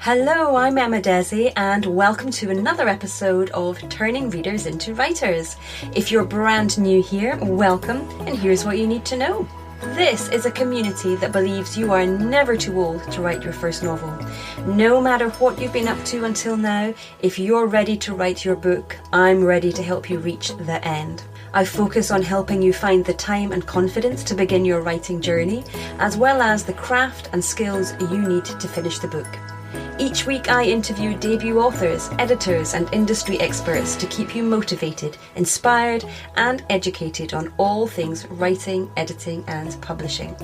Hello, I'm Emma Desi, and welcome to another episode of Turning Readers into Writers. If you're brand new here, welcome, and here's what you need to know. This is a community that believes you are never too old to write your first novel. No matter what you've been up to until now, if you're ready to write your book, I'm ready to help you reach the end. I focus on helping you find the time and confidence to begin your writing journey, as well as the craft and skills you need to finish the book. Each week I interview debut authors, editors and industry experts to keep you motivated, inspired and educated on all things writing, editing and publishing.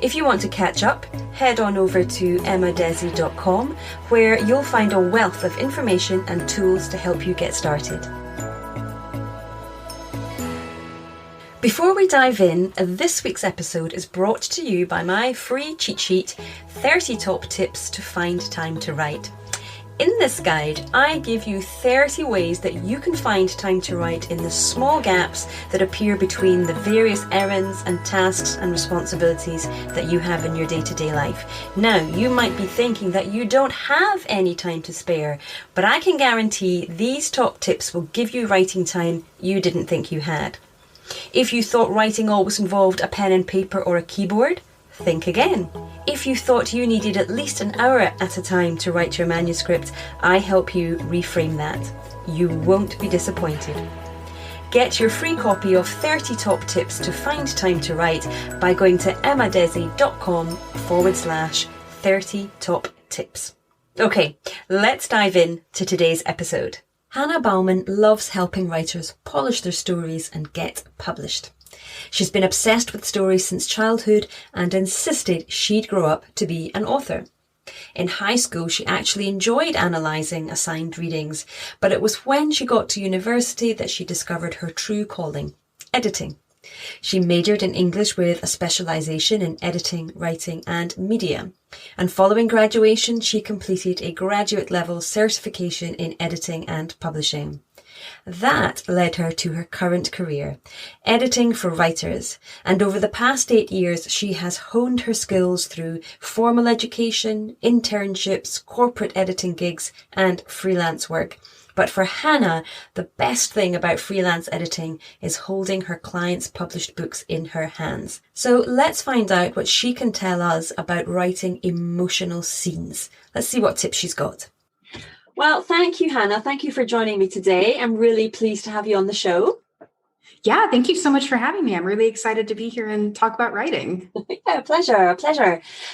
If you want to catch up, head on over to emmadesi.com, where you'll find a wealth of information and tools to help you get started. Before we dive in, this week's episode is brought to you by my free cheat sheet, 30 Top Tips to Find Time to Write. In this guide, I give you 30 ways that you can find time to write in the small gaps that appear between the various errands and tasks and responsibilities that you have in your day-to-day life. Now, you might be thinking that you don't have any time to spare, but I can guarantee these top tips will give you writing time you didn't think you had. If you thought writing always involved a pen and paper or a keyboard, think again. If you thought you needed at least an hour at a time to write your manuscript, I help you reframe that. You won't be disappointed. Get your free copy of 30 Top Tips to Find Time to Write by going to emmadesi.com/30 Top Tips. Okay, let's dive in to today's episode. Hannah Bauman loves helping writers polish their stories and get published. She's been obsessed with stories since childhood and insisted she'd grow up to be an author. In high school, she actually enjoyed analysing assigned readings, but it was when she got to university that she discovered her true calling, editing. She majored in English with a specialisation in editing, writing and media. And following graduation, she completed a graduate level certification in editing and publishing. That led her to her current career, editing for writers. And over the past 8 years, she has honed her skills through formal education, internships, corporate editing gigs and freelance work. But for Hannah, the best thing about freelance editing is holding her clients' published books in her hands. So let's find out what she can tell us about writing emotional scenes. Let's see what tips she's got. Well, thank you, Hannah. Thank you for joining me today. I'm really pleased to have you on the show. Yeah, thank you so much for having me. I'm really excited to be here and talk about writing. Yeah, pleasure.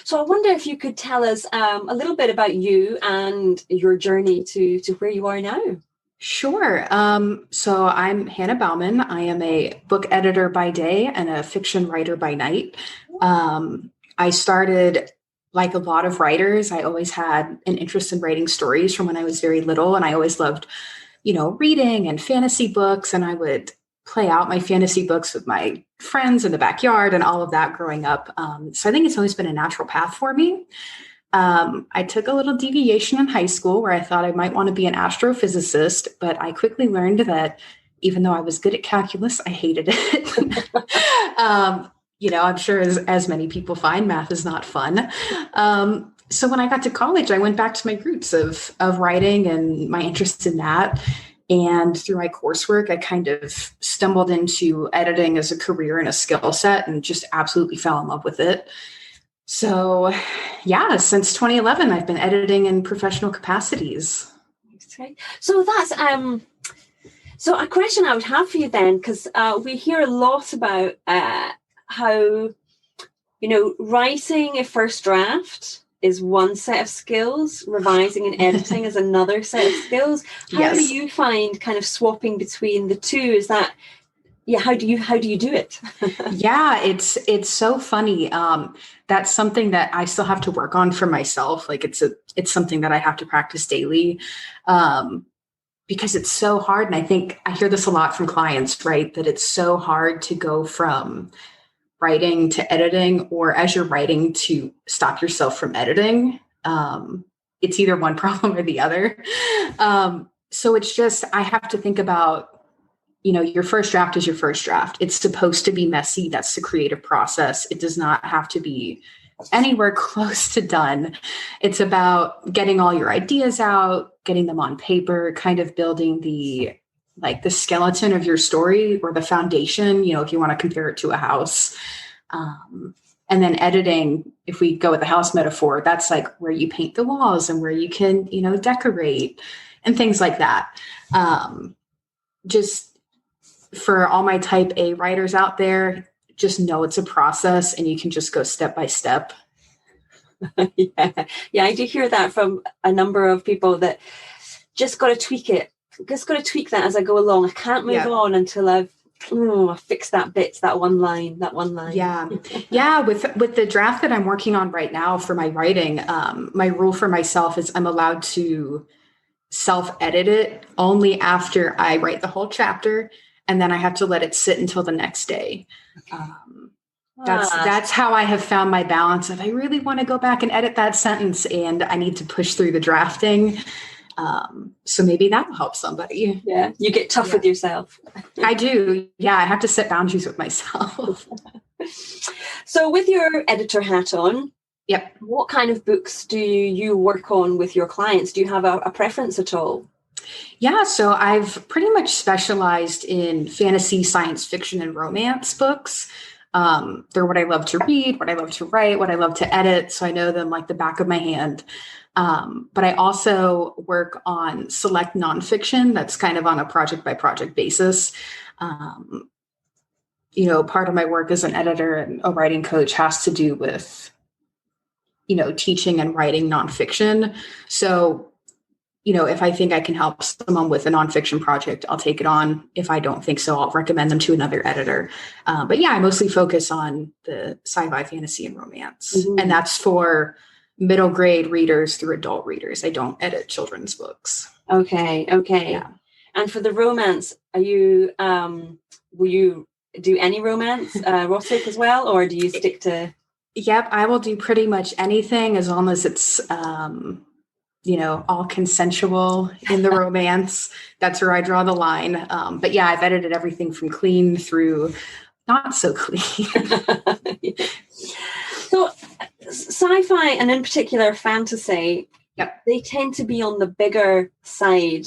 So I wonder if you could tell us a little bit about you and your journey to where you are now. Sure. So I'm Hannah Bauman. I am a book editor by day and a fiction writer by night. I started, like a lot of writers, I always had an interest in writing stories from when I was very little. And I always loved, reading and fantasy books. And I would play out my fantasy books with my friends in the backyard and all of that growing up. So I think it's always been a natural path for me. I took a little deviation in high school where I thought I might want to be an astrophysicist, but I quickly learned that even though I was good at calculus, I hated it. I'm sure as many people find, math is not fun. So when I got to college, I went back to my roots of writing and my interest in that. And through my coursework, I kind of stumbled into editing as a career and a skill set and just absolutely fell in love with it. So yeah, since 2011, I've been editing in professional capacities. Okay. So that's so a question I would have for you then, because we hear a lot about how, writing a first draft is one set of skills, revising and editing is another set of skills. How do you find kind of swapping between the two? Is that, how do you do it? Yeah, it's so funny. That's something that I still have to work on for myself. Like it's something that I have to practice daily. Because it's so hard. And I think I hear this a lot from clients, right? That it's so hard to go from writing to editing, or as you're writing to stop yourself from editing. It's either one problem or the other. So it's just, I have to think about, your first draft is your first draft. It's supposed to be messy. That's the creative process. It does not have to be anywhere close to done. It's about getting all your ideas out, getting them on paper, kind of building the skeleton of your story or the foundation, if you want to compare it to a house. And then editing, if we go with the house metaphor, that's like where you paint the walls and where you can, decorate and things like that. Just for all my type A writers out there, just know it's a process and you can just go step by step. Yeah, I do hear that from a number of people that just got to tweak it. Just got to tweak that as I go along. I can't move on until I've fixed that bit, that one line. Yeah. With the draft that I'm working on right now for my writing, my rule for myself is I'm allowed to self-edit it only after I write the whole chapter, and then I have to let it sit until the next day. That's how I have found my balance. If I really want to go back and edit that sentence and I need to push through the drafting, so maybe that will help somebody. Yeah, you get tough with yourself. I do. Yeah, I have to set boundaries with myself. So with your editor hat on, yep. What kind of books do you work on with your clients? Do you have a preference at all? Yeah, so I've pretty much specialized in fantasy, science fiction, and romance books. They're what I love to read, what I love to write, what I love to edit. So I know them like the back of my hand. But I also work on select nonfiction that's kind of on a project by project basis. Part of my work as an editor and a writing coach has to do with, teaching and writing nonfiction. So, if I think I can help someone with a nonfiction project, I'll take it on. If I don't think so, I'll recommend them to another editor. But yeah, I mostly focus on the sci-fi, fantasy, and romance. Mm-hmm. And that's for middle grade readers through adult readers. I don't edit children's books. Okay. Yeah. And for the romance, will you do any romance, erotic as well, or do you stick to? Yep, I will do pretty much anything as long as it's, all consensual in the romance. That's where I draw the line. But yeah, I've edited everything from clean through not so clean. So sci-fi, and in particular fantasy, yep. They tend to be on the bigger side.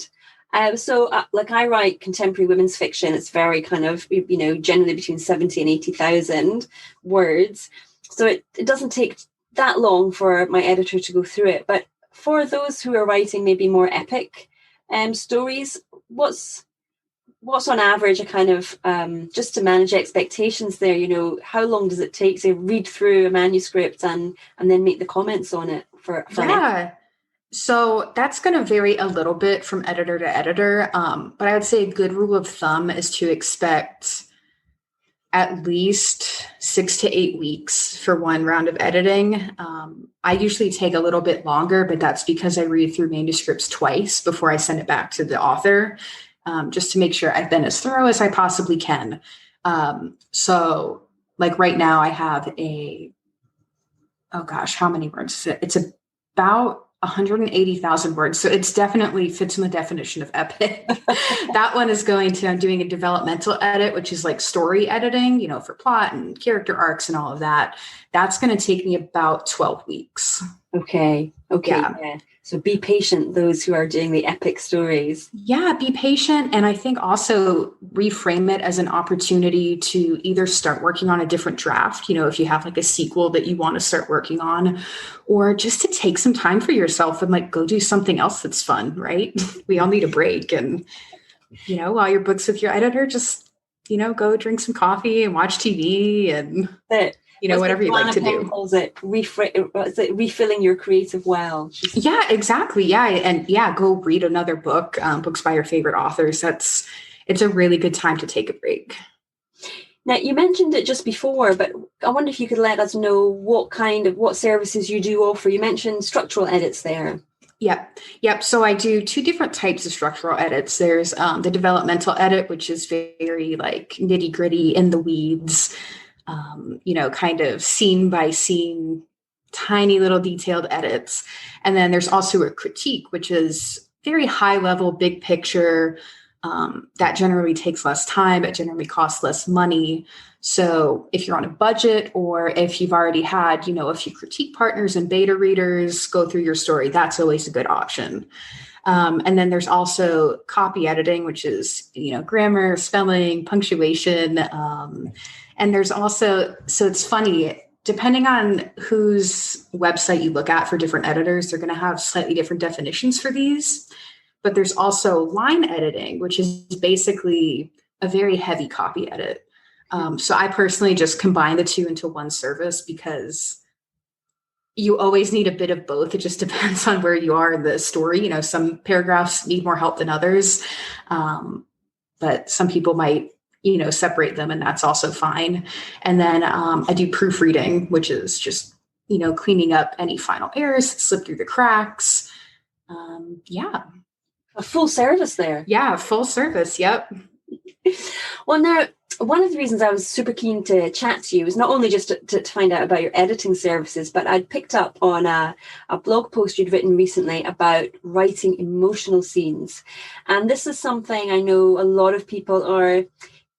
Like I write contemporary women's fiction. It's very kind of, generally between 70 and 80,000 words. So it doesn't take that long for my editor to go through it. But for those who are writing maybe more epic stories, what's on average a kind of, just to manage expectations there, how long does it take to read through a manuscript and then make the comments on it for yeah. So that's going to vary a little bit from editor to editor. But I would say a good rule of thumb is to expect at least 6 to 8 weeks for one round of editing. I usually take a little bit longer, but that's because I read through manuscripts twice before I send it back to the author, just to make sure I've been as thorough as I possibly can. So like right now I have how many words is it? It's about 180,000 words. So it's definitely fits in the definition of epic. That one is I'm doing a developmental edit, which is like story editing, for plot and character arcs and all of that. That's going to take me about 12 weeks. Okay. Yeah. So be patient, those who are doing the epic stories. Yeah, be patient. And I think also reframe it as an opportunity to either start working on a different draft, if you have like a sequel that you want to start working on, or just to take some time for yourself and like go do something else that's fun, right? We all need a break. And, while your book's with your editor, just, go drink some coffee and watch TV and... whatever you like to do. Calls it refilling your creative well. Yeah, exactly. Yeah. And go read another book, books by your favorite authors. It's a really good time to take a break. Now, you mentioned it just before, but I wonder if you could let us know what services you do offer. You mentioned structural edits there. Yep. So I do two different types of structural edits. There's the developmental edit, which is very like nitty gritty in the weeds. Kind of scene by scene, tiny little detailed edits. And then there's also a critique, which is very high level, big picture, That generally takes less time. It generally costs less money. So if you're on a budget, or if you've already had, a few critique partners and beta readers go through your story, that's always a good option. And then there's also copy editing, which is, grammar, spelling, punctuation. And there's also, so it's funny, depending on whose website you look at for different editors, they're going to have slightly different definitions for these. But there's also line editing, which is basically a very heavy copy edit. So I personally just combine the two into one service, because you always need a bit of both. It just depends on where you are in the story. Some paragraphs need more help than others. But some people might, separate them, and that's also fine. And then I do proofreading, which is just, cleaning up any final errors that slip through the cracks. Yeah. A full service there. Yeah, full service. Yep. Well, now, one of the reasons I was super keen to chat to you was not only just to find out about your editing services, but I'd picked up on a blog post you'd written recently about writing emotional scenes. And this is something I know a lot of people are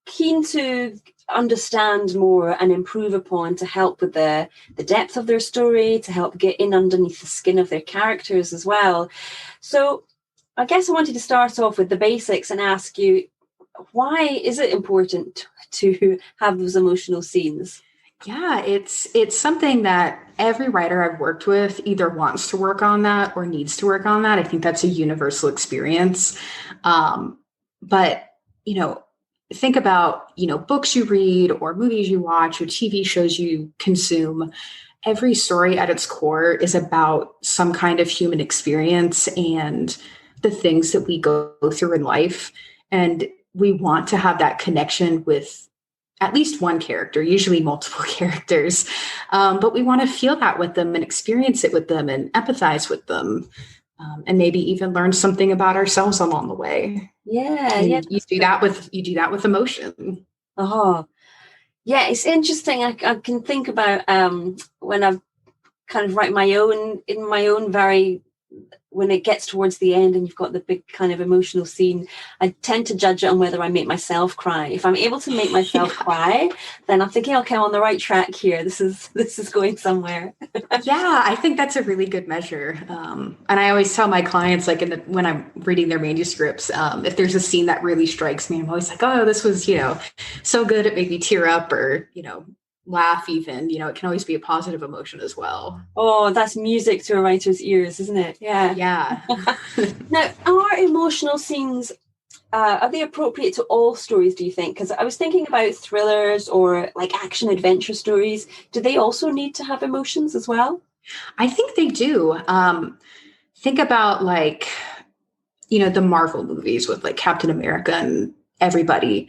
keen to understand more and improve upon, to help with the depth of their story, to help get in underneath the skin of their characters as well. So I guess I wanted to start off with the basics and ask you, why is it important to have those emotional scenes? Yeah, it's something that every writer I've worked with either wants to work on that or needs to work on that. I think that's a universal experience. But, think about, books you read or movies you watch or TV shows you consume. Every story at its core is about some kind of human experience and the things that we go through in life. And we want to have that connection with at least one character, usually multiple characters. But we want to feel that with them and experience it with them and empathize with them. And maybe even learn something about ourselves along the way. Yeah. You do that with emotion. Oh, yeah. It's interesting. I can think about when I've kind of write in my own very, when it gets towards the end and you've got the big kind of emotional scene, I tend to judge it on whether I make myself cry. If I'm able to make myself cry, then I'm thinking, okay, I'm on the right track here. This is going somewhere. Yeah, I think that's a really good measure. And I always tell my clients, like when I'm reading their manuscripts, if there's a scene that really strikes me, I'm always like, oh, this was, so good. It made me tear up, or, laugh even. It can always be a positive emotion as well. Oh, that's music to a writer's ears, isn't it? Yeah. Now, are emotional scenes, are they appropriate to all stories, do you think? Because I was thinking about thrillers or like action adventure stories. Do they also need to have emotions as well? I think they do. Think about the Marvel movies with like Captain America and everybody.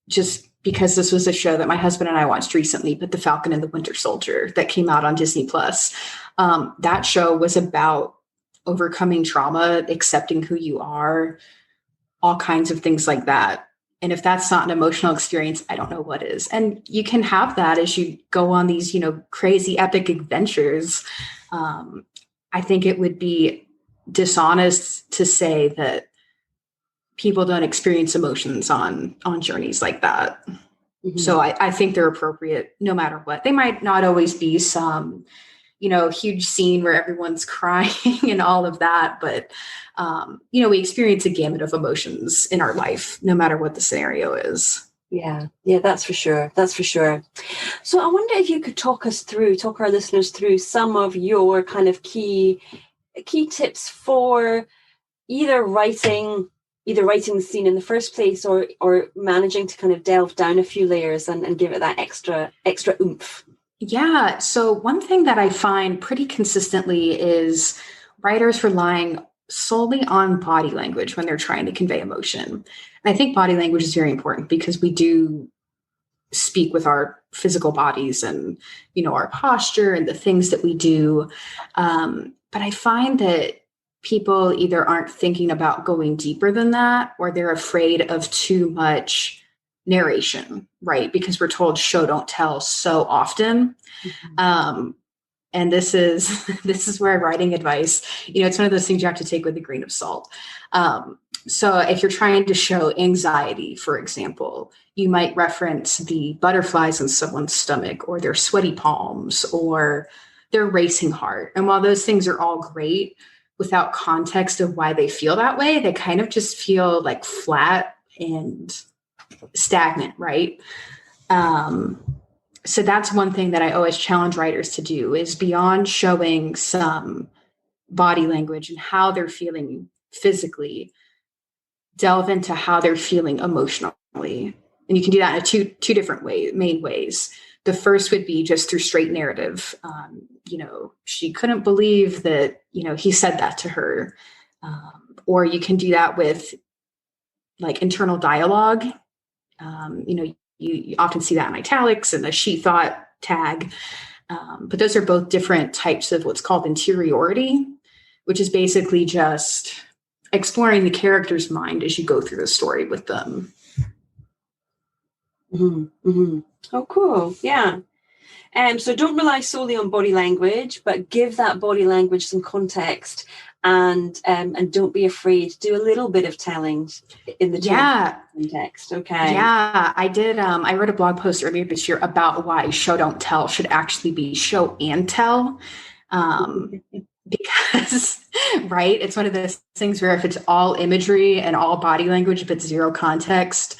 Just because this was a show that my husband and I watched recently, but The Falcon and the Winter Soldier, that came out on Disney Plus. That show was about overcoming trauma, accepting who you are, all kinds of things like that. And if that's not an emotional experience, I don't know what is. And you can have that as you go on these, crazy epic adventures. I think it would be dishonest to say that people don't experience emotions on journeys like that. Mm-hmm. So I think they're appropriate no matter what. They might not always be some, huge scene where everyone's crying and all of that. But, we experience a gamut of emotions in our life, no matter what the scenario is. Yeah, that's for sure. That's for sure. So I wonder if you could talk our listeners through some of your kind of key tips for either writing the scene in the first place or managing to kind of delve down a few layers and give it that extra oomph. Yeah. So one thing that I find pretty consistently is writers relying solely on body language when they're trying to convey emotion. And I think body language is very important because we do speak with our physical bodies and, our posture and the things that we do. But I find that people either aren't thinking about going deeper than that, or they're afraid of too much narration, right? Because we're told show, don't tell so often. Mm-hmm. And this is where writing advice, it's one of those things you have to take with a grain of salt. So if you're trying to show anxiety, for example, you might reference the butterflies in someone's stomach or their sweaty palms or their racing heart. And while those things are all great, without context of why they feel that way, they kind of just feel like flat and stagnant, right? So that's one thing that I always challenge writers to do is beyond showing some body language and how they're feeling physically, delve into how they're feeling emotionally. And you can do that in two different main ways. The first would be just through straight narrative. She couldn't believe that, he said that to her. Or you can do that with like internal dialogue. You often see that in italics and the she thought tag. But those are both different types of what's called interiority, which is basically just exploring the character's mind as you go through the story with them. Mm-hmm. Mm-hmm. Oh, cool. Yeah. So don't rely solely on body language, but give that body language some context, and don't be afraid to do a little bit of telling in the context. Okay. Yeah, I did. I wrote a blog post earlier this year about why show don't tell should actually be show and tell. Because, right, it's one of those things where if it's all imagery and all body language, but zero context,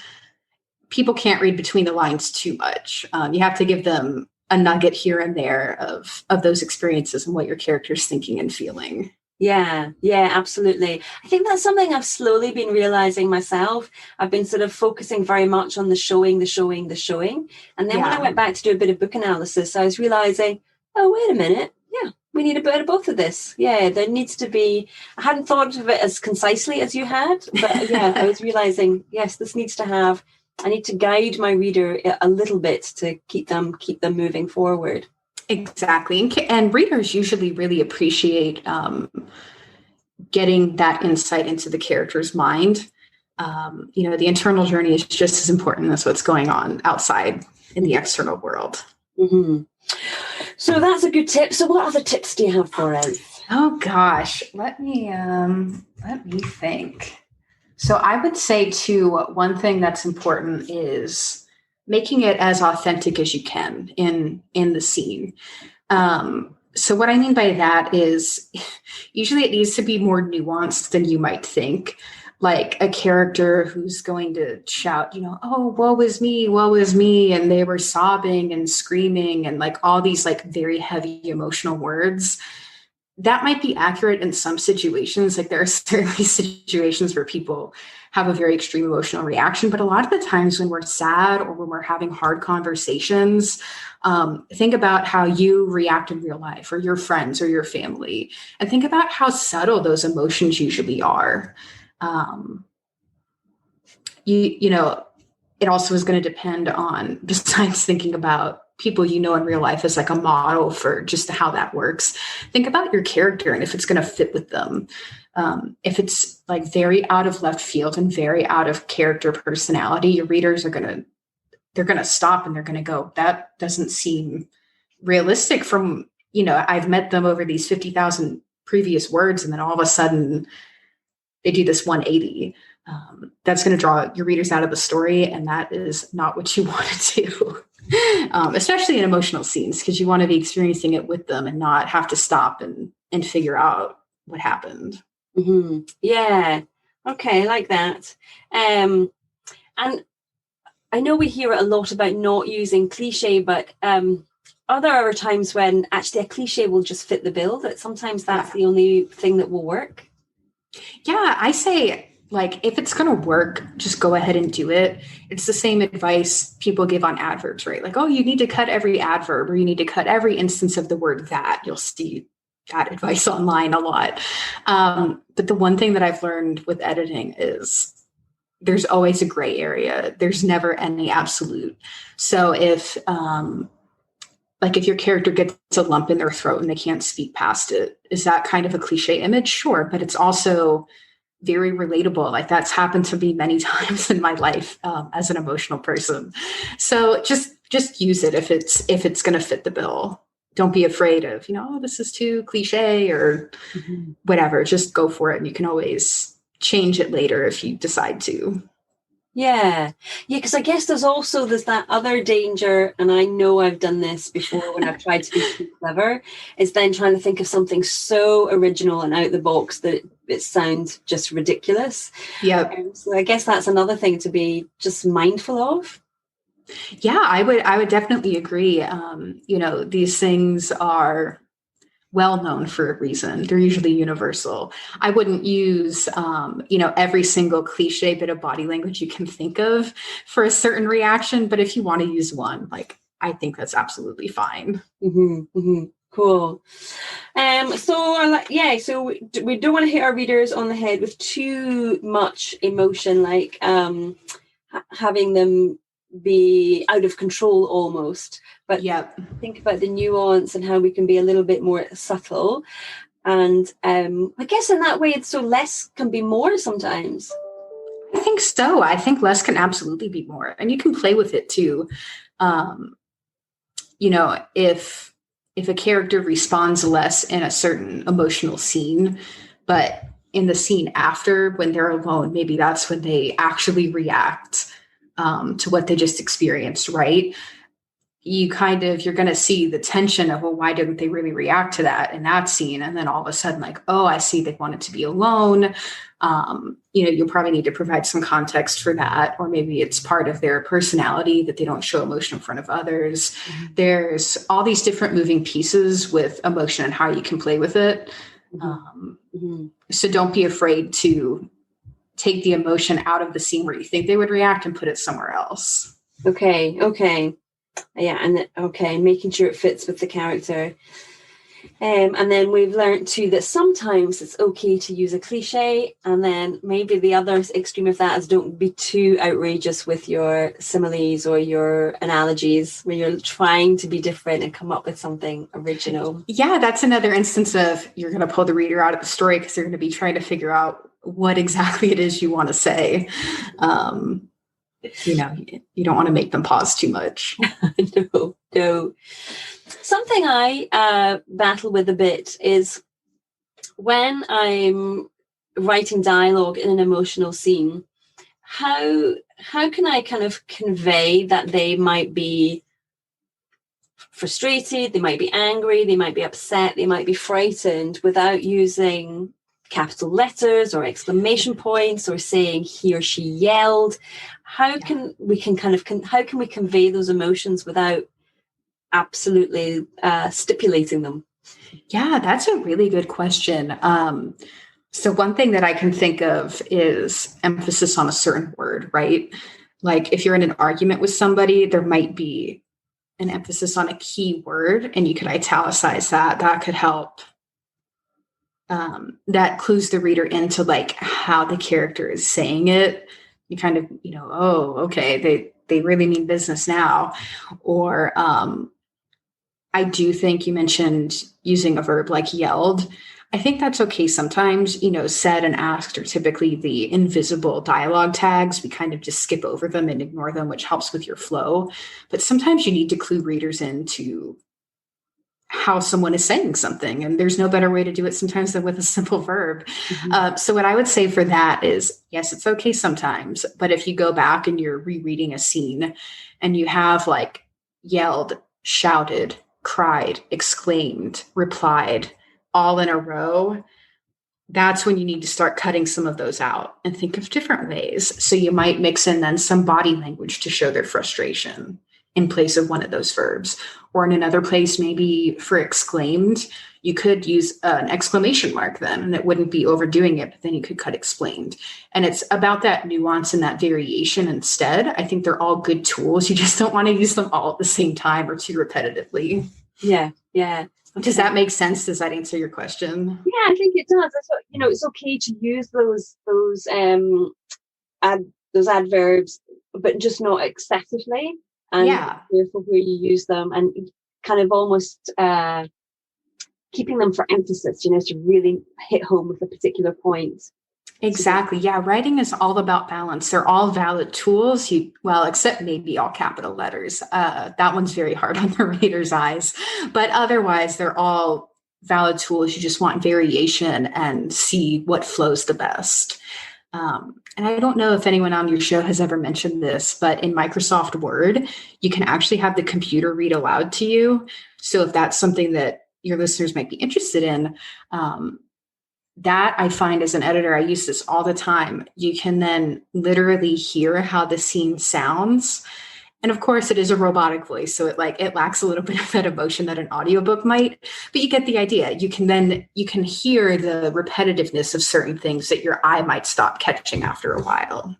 people can't read between the lines too much. You have to give them a nugget here and there of those experiences and what your character's thinking and feeling. Yeah, absolutely. I think that's something I've slowly been realizing myself. I've been sort of focusing very much on the showing. And then when I went back to do a bit of book analysis, I was realizing, oh, wait a minute. Yeah, we need a bit of both of this. Yeah, there needs to be, I hadn't thought of it as concisely as you had, but yeah, I was realizing, yes, this needs to have, I need to guide my reader a little bit to keep them moving forward. Exactly. And readers usually really appreciate getting that insight into the character's mind. The internal journey is just as important as what's going on outside in the external world. Mm-hmm. So that's a good tip. So what other tips do you have for us? Oh, gosh. Let me think. So I would say, too, one thing that's important is making it as authentic as you can in the scene. So what I mean by that is usually it needs to be more nuanced than you might think. Like a character who's going to shout, oh, woe is me. And they were sobbing and screaming and like all these like very heavy emotional words. That might be accurate in some situations. Like there are certainly situations where people have a very extreme emotional reaction, but a lot of the times when we're sad or when we're having hard conversations, think about how you react in real life or your friends or your family, and think about how subtle those emotions usually are. It also is going to depend on, besides thinking about people in real life as like a model for just how that works, think about your character and if it's going to fit with them. If it's like very out of left field and very out of character personality, your readers are going to stop and they're going to go, that doesn't seem realistic from, I've met them over these 50,000 previous words. And then all of a sudden they do this 180. That's going to draw your readers out of the story. And that is not what you want to do, especially in emotional scenes, because you want to be experiencing it with them and not have to stop and figure out what happened. Mm-hmm. Yeah. Okay. I like that. And I know we hear a lot about not using cliche, but are there ever times when actually a cliche will just fit the bill, that sometimes that's the only thing that will work? Yeah, I say, like, if it's going to work, just go ahead and do it. It's the same advice people give on adverbs, right? Like, oh, you need to cut every adverb or you need to cut every instance of the word that. You'll see that advice online a lot. But the one thing that I've learned with editing is there's always a gray area. There's never any absolute. So if your character gets a lump in their throat and they can't speak past it, is that kind of a cliche image? Sure. But it's also very relatable. Like that's happened to me many times in my life as an emotional person. So just use it if it's going to fit the bill. Don't be afraid of, oh, this is too cliche or whatever. Just go for it. And you can always change it later if you decide to. Yeah. Yeah, because I guess there's that other danger, and I know I've done this before when I've tried to be too clever, is then trying to think of something so original and out the box that it sounds just ridiculous. Yep. So I guess that's another thing to be just mindful of. Yeah, I would definitely agree. These things are well known for a reason. They're usually universal. I wouldn't use, every single cliche bit of body language you can think of for a certain reaction. But if you want to use one, like, I think that's absolutely fine. Mm-hmm, mm-hmm. Cool. So we don't want to hit our readers on the head with too much emotion, like having them be out of control almost. But think about the nuance and how we can be a little bit more subtle. And I guess in that way, it's so less can be more sometimes. I think so. I think less can absolutely be more. And you can play with it too. If a character responds less in a certain emotional scene, but in the scene after, when they're alone, maybe that's when they actually react to what they just experienced, right? You're going to see the tension of, well, why didn't they really react to that in that scene? And then all of a sudden, like, oh, I see they wanted to be alone. You'll probably need to provide some context for that, or maybe it's part of their personality that they don't show emotion in front of others. Mm-hmm. There's all these different moving pieces with emotion and how you can play with it. So don't be afraid to take the emotion out of the scene where you think they would react and put it somewhere else. Okay. Yeah, and making sure it fits with the character. And then we've learned too that sometimes it's okay to use a cliche, and then maybe the other extreme of that is don't be too outrageous with your similes or your analogies when you're trying to be different and come up with something original. Yeah, that's another instance of you're going to pull the reader out of the story because they're going to be trying to figure out what exactly it is you want to say. You don't want to make them pause too much. No. Something I battle with a bit is when I'm writing dialogue in an emotional scene, how can I kind of convey that they might be frustrated, they might be angry, they might be upset, they might be frightened without using capital letters or exclamation points or saying he or she yelled? How can we convey those emotions without absolutely stipulating them? Yeah, that's a really good question. So one thing that I can think of is emphasis on a certain word, right? Like if you're in an argument with somebody, there might be an emphasis on a key word, and you could italicize that. That could help. That clues the reader into like how the character is saying it. You kind of, oh, okay, they really mean business now. Or I do think you mentioned using a verb like yelled. I think that's okay sometimes. Said and asked are typically the invisible dialogue tags. We kind of just skip over them and ignore them, which helps with your flow. But sometimes you need to clue readers into how someone is saying something. And there's no better way to do it sometimes than with a simple verb. Mm-hmm. So what I would say for that is, yes, it's okay sometimes. But if you go back and you're rereading a scene and you have like yelled, shouted, cried, exclaimed, replied, all in a row, that's when you need to start cutting some of those out and think of different ways. So you might mix in then some body language to show their frustration in place of one of those verbs. Or in another place, maybe for exclaimed, you could use an exclamation mark then, and it wouldn't be overdoing it, but then you could cut explained. And it's about that nuance and that variation instead. I think they're all good tools. You just don't want to use them all at the same time or too repetitively. Yeah. Okay. Does that make sense? Does that answer your question? Yeah, I think it does. That's what, it's okay to use those adverbs, but just not excessively. And careful where you use them, and kind of almost keeping them for emphasis, to really hit home with a particular point. Exactly. Yeah. Writing is all about balance. They're all valid tools. Except maybe all capital letters. That one's very hard on the reader's eyes, but otherwise they're all valid tools. You just want variation and see what flows the best. And I don't know if anyone on your show has ever mentioned this, but in Microsoft Word, you can actually have the computer read aloud to you. So if that's something that your listeners might be interested in, that I find as an editor, I use this all the time. You can then literally hear how the scene sounds. And of course, it is a robotic voice, so it lacks a little bit of that emotion that an audiobook might, but you get the idea. You can hear the repetitiveness of certain things that your eye might stop catching after a while.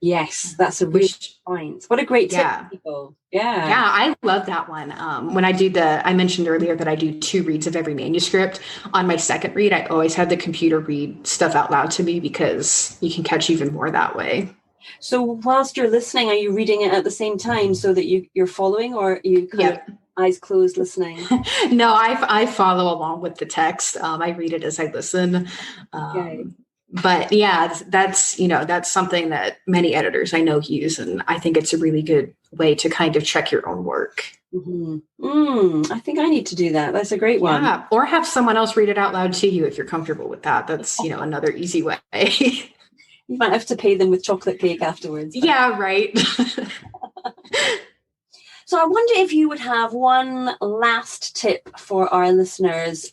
Yes, that's a really good point. What a great tip, people. Yeah. Yeah, I love that one. When I mentioned earlier that I do 2 reads of every manuscript. On my second read, I always have the computer read stuff out loud to me because you can catch even more that way. So whilst you're listening, are you reading it at the same time so that you're following, or are you kind of eyes closed listening? No, I follow along with the text. I read it as I listen. Okay. But yeah, that's something that many editors I know use. And I think it's a really good way to kind of check your own work. I think I need to do that. That's a great one. Yeah. Or have someone else read it out loud to you if you're comfortable with that. That's, another easy way. You might have to pay them with chocolate cake afterwards. Yeah, right. So I wonder if you would have one last tip for our listeners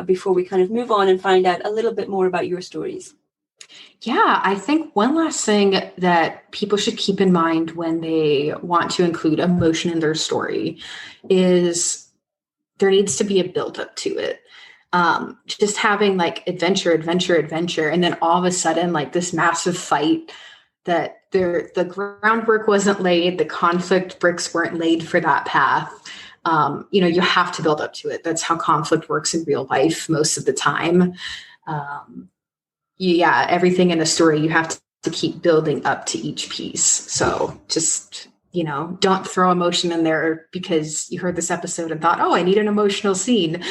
before we kind of move on and find out a little bit more about your stories. Yeah, I think one last thing that people should keep in mind when they want to include emotion in their story is there needs to be a buildup to it. Just having like adventure, and then all of a sudden like this massive fight that the groundwork wasn't laid, the conflict bricks weren't laid for that path. You have to build up to it. That's how conflict works in real life most of the time. Everything in a story, you have to keep building up to each piece. So just, don't throw emotion in there because you heard this episode and thought, oh, I need an emotional scene.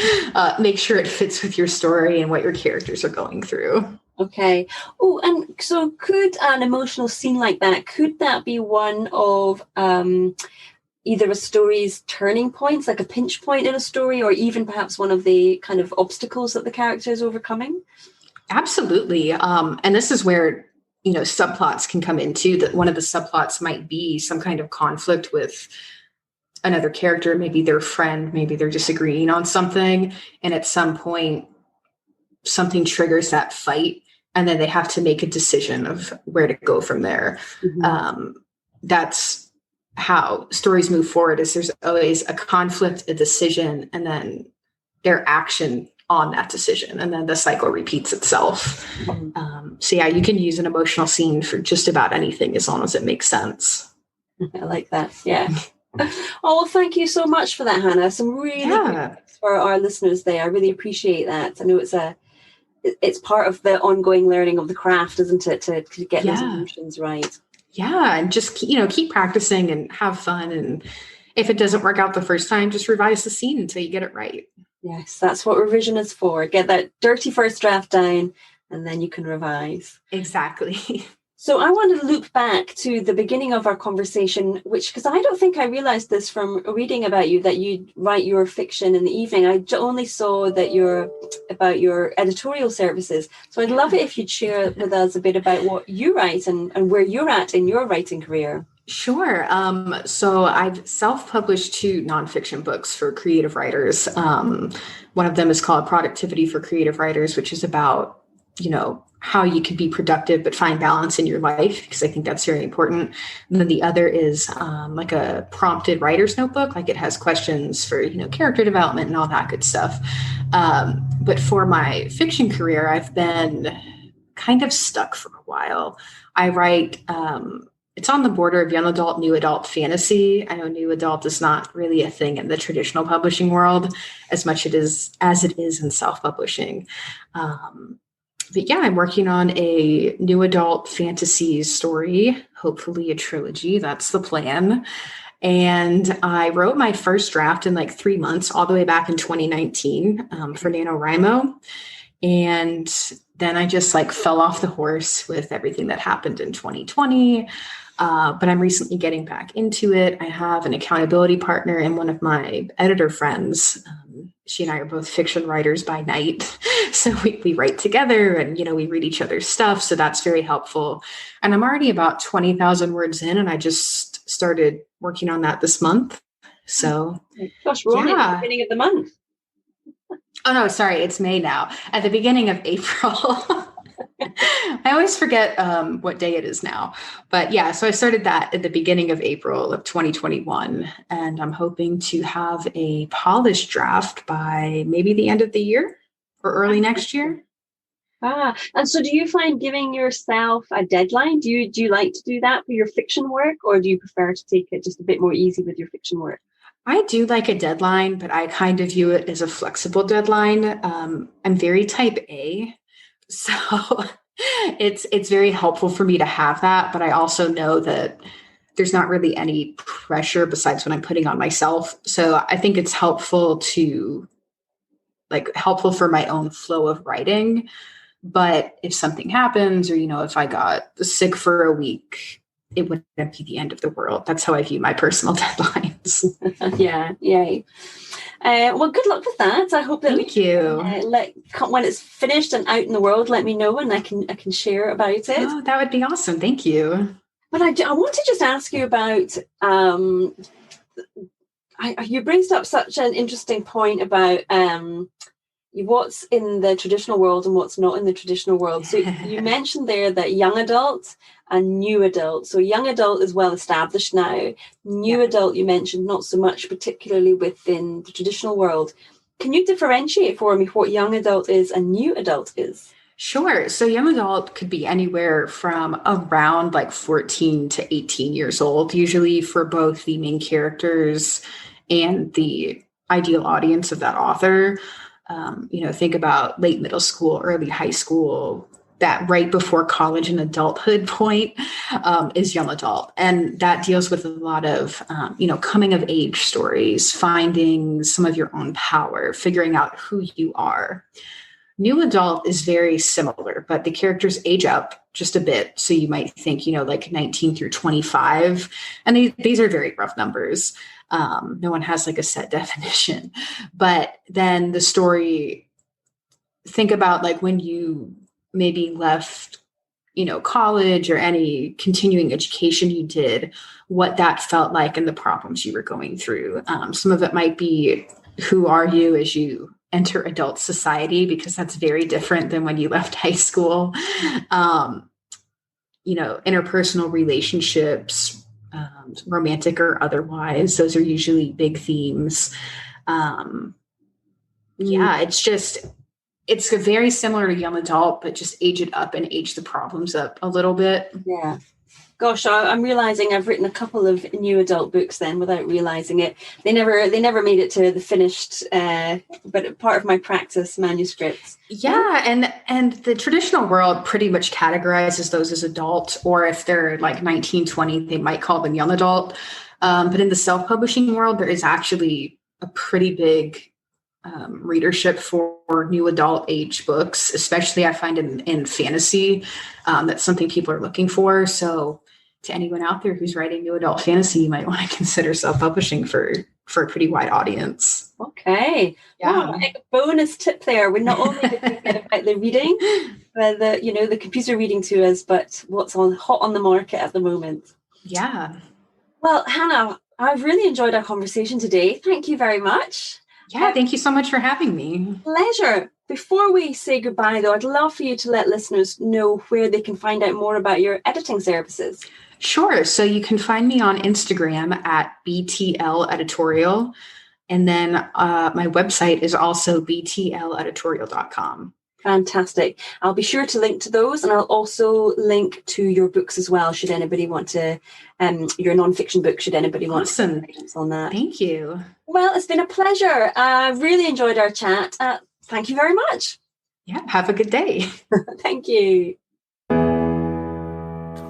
Make sure it fits with your story and what your characters are going through. Okay. Oh, and so could an emotional scene like that, could that be one of either a story's turning points, like a pinch point in a story, or even perhaps one of the kind of obstacles that the character is overcoming? Absolutely. And this is where, subplots can come into that. One of the subplots might be some kind of conflict with another character, maybe their friend, maybe they're disagreeing on something. And at some point, something triggers that fight. And then they have to make a decision of where to go from there. Mm-hmm. That's how stories move forward, is there's always a conflict, a decision, and then their action on that decision. And then the cycle repeats itself. Mm-hmm. You can use an emotional scene for just about anything as long as it makes sense. I like that. Yeah. Oh, well, thank you so much for that, Hannah. Some really good tips for our listeners there. I really appreciate that. I know it's part of the ongoing learning of the craft, isn't it, to get those emotions right? Yeah, and just keep practicing and have fun. And if it doesn't work out the first time, just revise the scene until you get it right. Yes, that's what revision is for. Get that dirty first draft down, and then you can revise. Exactly. So I want to loop back to the beginning of our conversation, because I don't think I realized this from reading about you, that you write your fiction in the evening. I only saw that you're about your editorial services. So I'd love it if you'd share with us a bit about what you write and where you're at in your writing career. Sure. So I've self-published 2 nonfiction books for creative writers. One of them is called Productivity for Creative Writers, which is about, how you can be productive but find balance in your life, because I think that's very important. And then the other is like a prompted writer's notebook, like it has questions for, character development and all that good stuff. But for my fiction career, I've been kind of stuck for a while. I write, it's on the border of young adult, new adult fantasy. I know new adult is not really a thing in the traditional publishing world as much as it is in self-publishing. But yeah, I'm working on a new adult fantasy story, hopefully a trilogy. That's the plan. And I wrote my first draft in like 3 months, all the way back in 2019 for NaNoWriMo. And then I just fell off the horse with everything that happened in 2020. But I'm recently getting back into it. I have an accountability partner and one of my editor friends. she and I are both fiction writers by night. So we write together and, we read each other's stuff. So that's very helpful. And I'm already about 20,000 words in, and I just started working on that this month. So, gosh, we're only at the beginning of the month. Oh, no, sorry. It's May now. At the beginning of April. I always forget what day it is now. But yeah, so I started that at the beginning of April of 2021. And I'm hoping to have a polished draft by maybe the end of the year or early next year. And so do you find giving yourself a deadline? Do you like to do that for your fiction work, or do you prefer to take it just a bit more easy with your fiction work? I do like a deadline, but I kind of view it as a flexible deadline. I'm very type A. So it's very helpful for me to have that, but I also know that there's not really any pressure besides what I'm putting on myself. So I think it's helpful for my own flow of writing. But if something happens, or, if I got sick for a week, it wouldn't be the end of the world. That's how I view my personal deadlines. Yeah. Well, good luck with that. I hope that Thank you. When it's finished and out in the world, let me know and I can share about it. Oh, that would be awesome. Thank you. But I want to just ask you about. You raised up such an interesting point about what's in the traditional world and what's not in the traditional world. So you mentioned there that young adult and new adult. So young adult is well established now. New adult, you mentioned, not so much, particularly within the traditional world. Can you differentiate for me what young adult is and new adult is? Sure. So young adult could be anywhere from around 14 to 18 years old, usually for both the main characters and the ideal audience of that author. Think about late middle school, early high school, that right before college and adulthood point is young adult. And that deals with a lot of, coming of age stories, finding some of your own power, figuring out who you are. New adult is very similar, but the characters age up just a bit. So you might think, 19 through 25. And these are very rough numbers. No one has a set definition. But then the story, think about when you maybe left, college or any continuing education you did, what that felt like and the problems you were going through. Some of it might be, who are you as you enter adult society, because that's very different than when you left high school. Interpersonal relationships, romantic or otherwise, those are usually big themes. It's very similar to young adult, but just age it up and age the problems up a little bit. Yeah. Gosh, I'm realizing I've written a couple of new adult books then without realizing it. They never made it to the finished, but part of my practice manuscripts. Yeah, and the traditional world pretty much categorizes those as adult, or if they're 19, 20, they might call them young adult. But in the self-publishing world, there is actually a pretty big readership for new adult age books, especially I find in fantasy. That's something people are looking for. So to anyone out there who's writing new adult fantasy, you might want to consider self-publishing for a pretty wide audience. Okay. Yeah. A bonus tip there. We're not only looking about the reading, but the computer reading to us, but what's hot on the market at the moment. Yeah. Well, Hannah, I've really enjoyed our conversation today. Thank you very much. Yeah, thank you so much for having me. Pleasure. Before we say goodbye, though, I'd love for you to let listeners know where they can find out more about your editing services. Sure. So you can find me on Instagram at BTL Editorial. And then my website is also btleditorial.com. Fantastic. I'll be sure to link to those, and I'll also link to your books as well, should anybody want to, your nonfiction book, should anybody want to on that. Thank you. Well, it's been a pleasure. I really enjoyed our chat. Thank you very much. Yeah, have a good day. Thank you.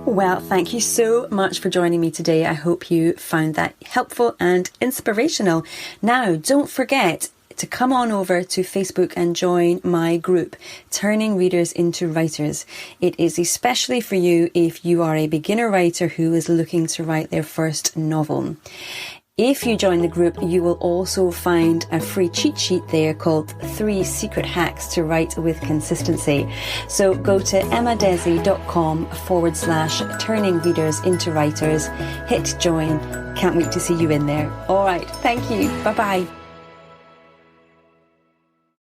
Well, thank you so much for joining me today. I hope you found that helpful and inspirational. Now, don't forget to come on over to Facebook and join my group, Turning Readers into Writers. It is especially for you if you are a beginner writer who is looking to write their first novel. If you join the group, you will also find a free cheat sheet there called 3 Secret Hacks to Write with Consistency. So go to emmadesi.com/turning readers into writers, hit join. Can't wait to see you in there. All right. Thank you. Bye-bye.